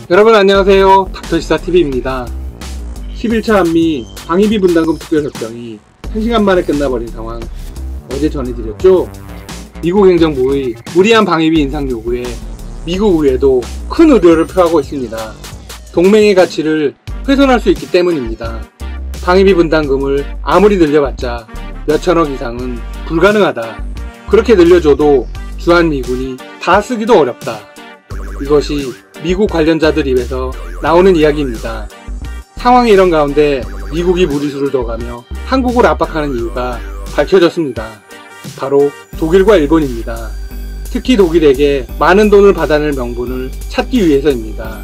여러분 안녕하세요. 닥터시사TV입니다. 11차 한미 방위비 분담금 특별협정이 1시간 만에 끝나버린 상황 어제 전해드렸죠. 미국 행정부의 무리한 방위비 인상 요구에 미국 의회도 큰 우려를 표하고 있습니다. 동맹의 가치를 훼손할 수 있기 때문입니다. 방위비 분담금을 아무리 늘려봤자 몇천억 이상은 불가능하다. 그렇게 늘려줘도 주한미군이 다 쓰기도 어렵다. 이것이 미국 관련자들 입에서 나오는 이야기입니다. 상황이 이런 가운데 미국이 무리수를 둬가며 한국을 압박하는 이유가 밝혀졌습니다. 바로 독일과 일본입니다. 특히 독일에게 많은 돈을 받아낼 명분을 찾기 위해서입니다.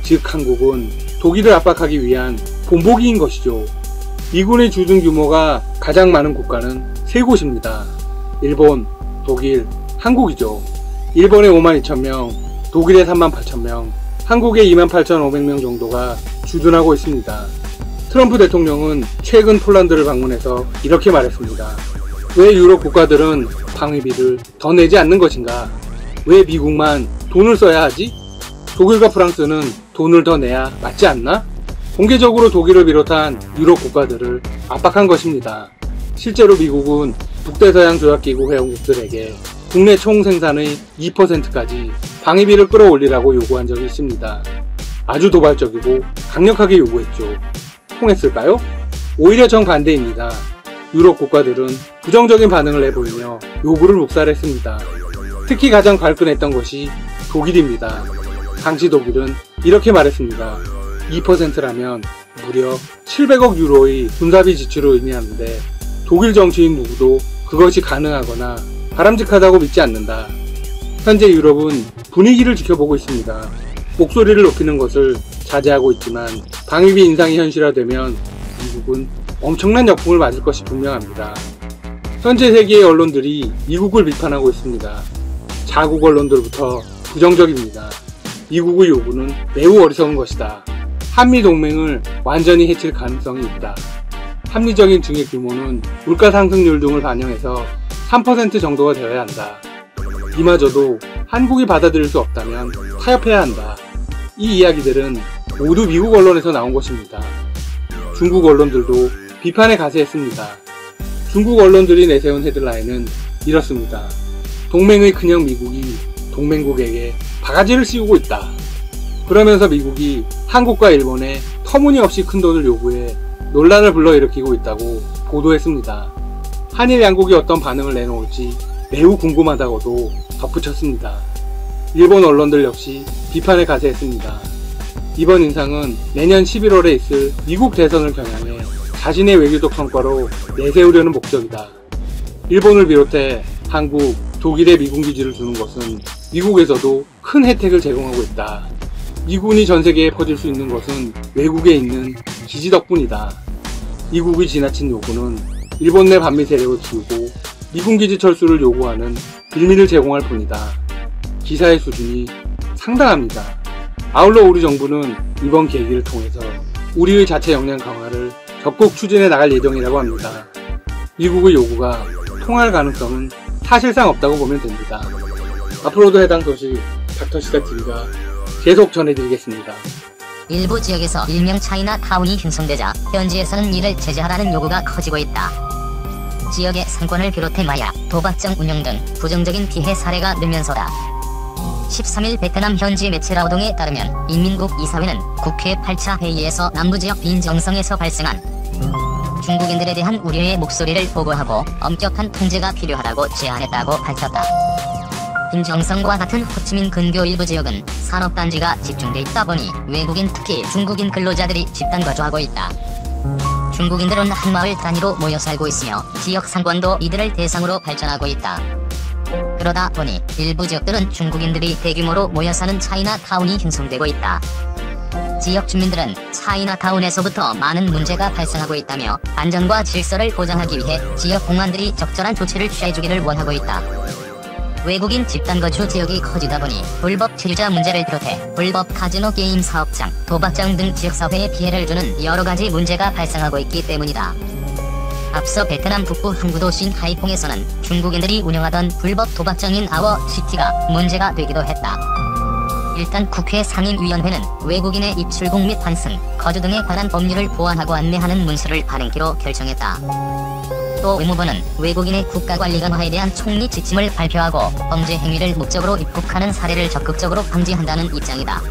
즉 한국은 독일을 압박하기 위한 본보기인 것이죠. 미군의 주둔 규모가 가장 많은 국가는 세 곳입니다. 일본, 독일, 한국이죠. 일본의 52,000명, 독일의 38,000명, 한국의 28,500명 정도가 주둔하고 있습니다. 트럼프 대통령은 최근 폴란드를 방문해서 이렇게 말했습니다. 왜 유럽 국가들은 방위비를 더 내지 않는 것인가? 왜 미국만 돈을 써야 하지? 독일과 프랑스는 돈을 더 내야 맞지 않나? 공개적으로 독일을 비롯한 유럽 국가들을 압박한 것입니다. 실제로 미국은 북대서양 조약기구 회원국들에게 국내 총생산의 2%까지 방위비를 끌어올리라고 요구한 적이 있습니다. 아주 도발적이고 강력하게 요구했죠. 통했을까요? 오히려 정반대입니다. 유럽 국가들은 부정적인 반응을 내보이며 요구를 묵살했습니다. 특히 가장 발끈했던 것이 독일입니다. 당시 독일은 이렇게 말했습니다. 2%라면 무려 700억 유로의 군사비 지출을 의미하는데 독일 정치인 누구도 그것이 가능하거나 바람직하다고 믿지 않는다. 현재 유럽은 분위기를 지켜보고 있습니다. 목소리를 높이는 것을 자제하고 있지만 방위비 인상이 현실화되면 미국은 엄청난 역풍을 맞을 것이 분명합니다. 현재 세계의 언론들이 미국을 비판하고 있습니다. 자국 언론들부터 부정적입니다. 미국의 요구는 매우 어리석은 것이다. 한미 동맹을 완전히 해칠 가능성이 있다. 합리적인 증액 규모는 물가 상승률 등을 반영해서 3% 정도가 되어야 한다. 이마저도 한국이 받아들일 수 없다면 타협해야 한다. 이 이야기들은 모두 미국 언론에서 나온 것입니다. 중국 언론들도 비판에 가세했습니다. 중국 언론들이 내세운 헤드라인은 이렇습니다. 동맹의 큰형 미국이 동맹국에게 바가지를 씌우고 있다. 그러면서 미국이 한국과 일본에 터무니없이 큰 돈을 요구해 논란을 불러일으키고 있다고 보도했습니다. 한일 양국이 어떤 반응을 내놓을지 매우 궁금하다고도 덧붙였습니다. 일본 언론들 역시 비판에 가세했습니다. 이번 인상은 내년 11월에 있을 미국 대선을 겨냥해 자신의 외교적 성과로 내세우려는 목적이다. 일본을 비롯해 한국, 독일에 미군 기지를 주는 것은 미국에서도 큰 혜택을 제공하고 있다. 미군이 전세계에 퍼질 수 있는 것은 외국에 있는 기지 덕분이다. 미국의 지나친 요구는 일본 내 반미 세력을 키우고 미군 기지 철수를 요구하는 빌미를 제공할 뿐이다. 기사의 수준이 상당합니다. 아울러 우리 정부는 이번 계기를 통해서 우리의 자체 역량 강화를 적극 추진해 나갈 예정이라고 합니다. 미국의 요구가 통할 가능성은 사실상 없다고 보면 됩니다. 앞으로도 해당 소식 닥터시사TV가 계속 전해드리겠습니다. 일부 지역에서 일명 차이나 타운이 형성되자 현지에서는 이를 제재하라는 요구가 커지고 있다. 지역의 상권을 비롯해 마약, 도박장 운영 등 부정적인 피해 사례가 늘면서다. 13일 베트남 현지 매체 라오동에 따르면 인민국 이사회는 국회 8차 회의에서 남부지역 빈정성에서 발생한 중국인들에 대한 우려의 목소리를 보고하고 엄격한 통제가 필요하다고 제안했다고 밝혔다. 빈정성과 같은 호치민 근교 일부 지역은 산업단지가 집중돼 있다 보니 외국인 특히 중국인 근로자들이 집단 거주하고 있다. 중국인들은 한 마을 단위로 모여 살고 있으며 지역 상권도 이들을 대상으로 발전하고 있다. 그러다 보니 일부 지역들은 중국인들이 대규모로 모여 사는 차이나타운이 형성되고 있다. 지역 주민들은 차이나타운에서부터 많은 문제가 발생하고 있다며 안전과 질서를 보장하기 위해 지역 공안들이 적절한 조치를 취해주기를 원하고 있다. 외국인 집단거주 지역이 커지다 보니 불법 체류자 문제를 비롯해 불법 카지노 게임 사업장, 도박장 등 지역사회에 피해를 주는 여러가지 문제가 발생하고 있기 때문이다. 앞서 베트남 북부 항구 도시인 하이퐁에서는 중국인들이 운영하던 불법 도박장인 아워시티가 문제가 되기도 했다. 일단 국회 상임위원회는 외국인의 입출국 및 환승, 거주 등에 관한 법률을 보완하고 안내하는 문서를 발행키로 결정했다. 또 의무부는 외국인의 국가관리 강화에 대한 총리 지침을 발표하고 범죄 행위를 목적으로 입국하는 사례를 적극적으로 방지한다는 입장이다.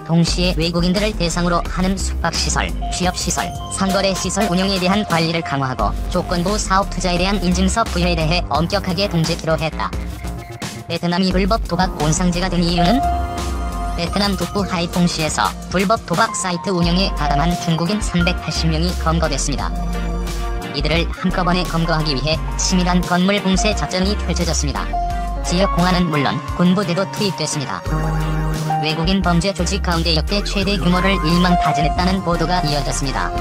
동시에 외국인들을 대상으로 하는 숙박시설, 취업시설, 상거래시설 운영에 대한 관리를 강화하고 조건부 사업 투자에 대한 인증서 부여에 대해 엄격하게 통제키로 했다. 베트남이 불법 도박 온상제가 된 이유는 베트남 북부 하이퐁시에서 불법 도박 사이트 운영에 가담한 중국인 380명이 검거됐습니다. 이들을 한꺼번에 검거하기 위해 치밀한 건물 봉쇄 작전이 펼쳐졌습니다. 지역 공안은 물론 군부대도 투입됐습니다. 외국인 범죄 조직 가운데 역대 최대 규모를 일망타진했다는 보도가 이어졌습니다.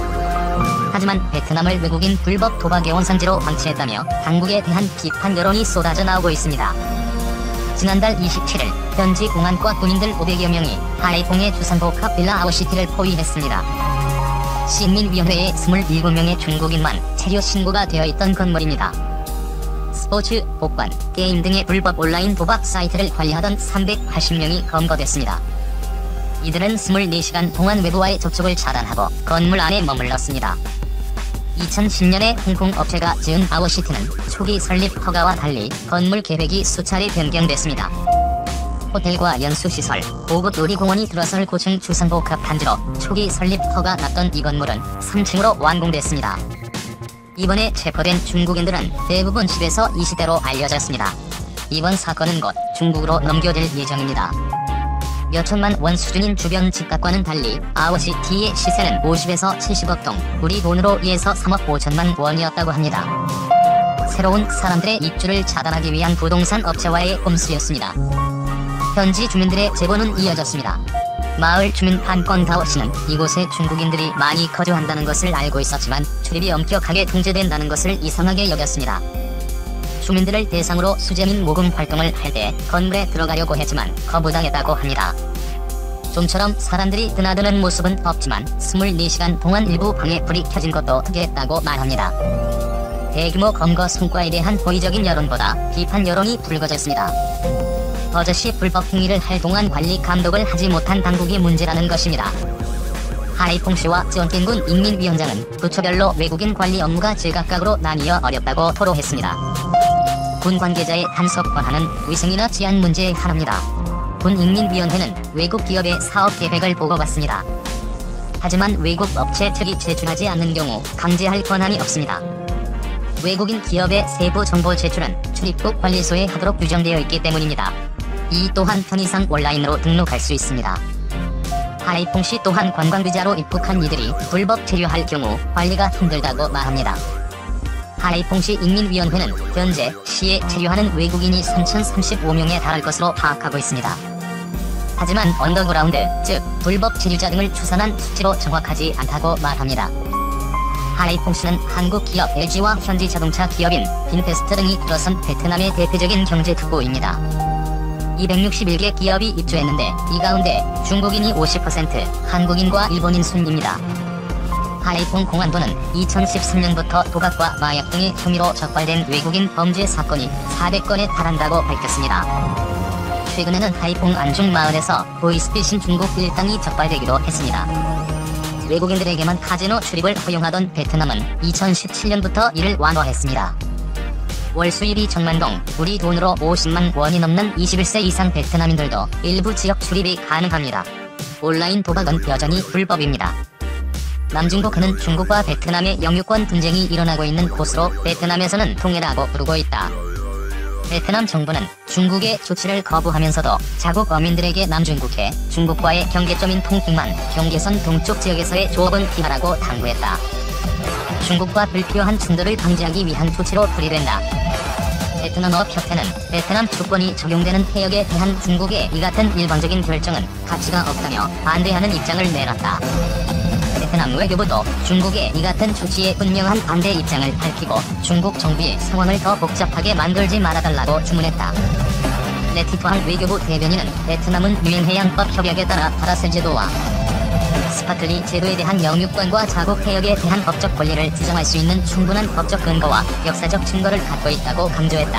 하지만 베트남을 외국인 불법 도박의 원산지로 방치했다며 당국에 대한 비판 여론이 쏟아져 나오고 있습니다. 지난달 27일 현지 공안과 군인들 500여 명이 하이퐁의 주상복합 빌라 아웃시티를 포위했습니다. 시민위원회에 27명의 중국인만 체류 신고가 되어 있던 건물입니다. 스포츠, 복권, 게임 등의 불법 온라인 도박 사이트를 관리하던 380명이 검거됐습니다. 이들은 24시간 동안 외부와의 접촉을 차단하고 건물 안에 머물렀습니다. 2010년에 홍콩 업체가 지은 아웃시티는 초기 설립 허가와 달리 건물 계획이 수차례 변경됐습니다. 호텔과 연수시설, 고급 놀이공원이 들어설 고층 주상복합 단지로 초기 설립 허가 났던 이 건물은 3층으로 완공됐습니다. 이번에 체포된 중국인들은 대부분 10에서 20대로 알려졌습니다. 이번 사건은 곧 중국으로 넘겨질 예정입니다. 몇천만 원 수준인 주변 집값과는 달리 아웃시티의 시세는 50에서 70억 동, 우리 돈으로 2에서 3억 5천만 원이었다고 합니다. 새로운 사람들의 입주를 차단하기 위한 부동산 업체와의 꼼수였습니다. 현지 주민들의 제보는 이어졌습니다. 마을 주민 한건다오 씨는 이곳에 중국인들이 많이 거주한다는 것을 알고 있었지만 출입이 엄격하게 통제된다는 것을 이상하게 여겼습니다. 주민들을 대상으로 수재 및 모금 활동을 할 때 건물에 들어가려고 했지만 거부당했다고 합니다. 좀처럼 사람들이 드나드는 모습은 없지만 24시간 동안 일부 방에 불이 켜진 것도 특이했다고 말합니다. 대규모 검거 성과에 대한 호의적인 여론보다 비판 여론이 불거졌습니다. 버젓이 불법 행위를 할 동안 관리 감독을 하지 못한 당국이 문제라는 것입니다. 하이퐁시와 쩌켄군 인민위원장은 부처별로 외국인 관리 업무가 제각각으로 나뉘어 어렵다고 토로했습니다. 군 관계자의 단속 권한은 위생이나治安 문제의 하나입니다. 군 인민위원회는 외국 기업의 사업 계획을 보고받습니다. 하지만 외국 업체 측이 제출하지 않는 경우 강제할 권한이 없습니다. 외국인 기업의 세부 정보 제출은 출입국 관리소에 하도록 규정되어 있기 때문입니다. 이 또한 편의상 온라인으로 등록할 수 있습니다. 하이퐁시 또한 관광비자로 입국한 이들이 불법 체류할 경우 관리가 힘들다고 말합니다. 하이퐁시 인민위원회는 현재 시에 체류하는 외국인이 3,035명에 달할 것으로 파악하고 있습니다. 하지만 언더그라운드, 즉 불법 체류자 등을 추산한 수치로 정확하지 않다고 말합니다. 하이퐁시는 한국 기업 LG와 현지 자동차 기업인 빈페스트 등이 들어선 베트남의 대표적인 경제특구입니다. 261개 기업이 입주했는데 이 가운데 중국인이 50%, 한국인과 일본인 순입니다. 하이퐁 공안부는 2013년부터 도박과 마약 등의 혐의로 적발된 외국인 범죄 사건이 400건에 달한다고 밝혔습니다. 최근에는 하이퐁 안중 마을에서 보이스피싱 중국 일당이 적발되기도 했습니다. 외국인들에게만 카지노 출입을 허용하던 베트남은 2017년부터 이를 완화했습니다. 월 수입이 1,000만 동, 우리 돈으로 50만 원이 넘는 21세 이상 베트남인들도 일부 지역 출입이 가능합니다. 온라인 도박은 여전히 불법입니다. 남중국해는 중국과 베트남의 영유권 분쟁이 일어나고 있는 곳으로 베트남에서는 통해라고 부르고 있다. 베트남 정부는 중국의 조치를 거부하면서도 자국 어민들에게 남중국해, 중국과의 경계점인 통핑만 경계선 동쪽 지역에서의 조업은 피하라고 당부했다. 중국과 불필요한 충돌을 방지하기 위한 조치로 풀이된다. 베트남 업협회는 베트남 주권이 적용되는 해역에 대한 중국의 이 같은 일방적인 결정은 가치가 없다며 반대하는 입장을 내놨다. 베트남 외교부도 중국의 이 같은 조치에 분명한 반대 입장을 밝히고 중국 정부의 상황을 더 복잡하게 만들지 말아달라고 주문했다. 레티토한 외교부 대변인은 베트남은 유엔해양법 협약에 따라 파라셀 제도와 스파틀리 제도에 대한 영유권과 자국 해역에 대한 법적 권리를 주장할 수 있는 충분한 법적 근거와 역사적 증거를 갖고 있다고 강조했다.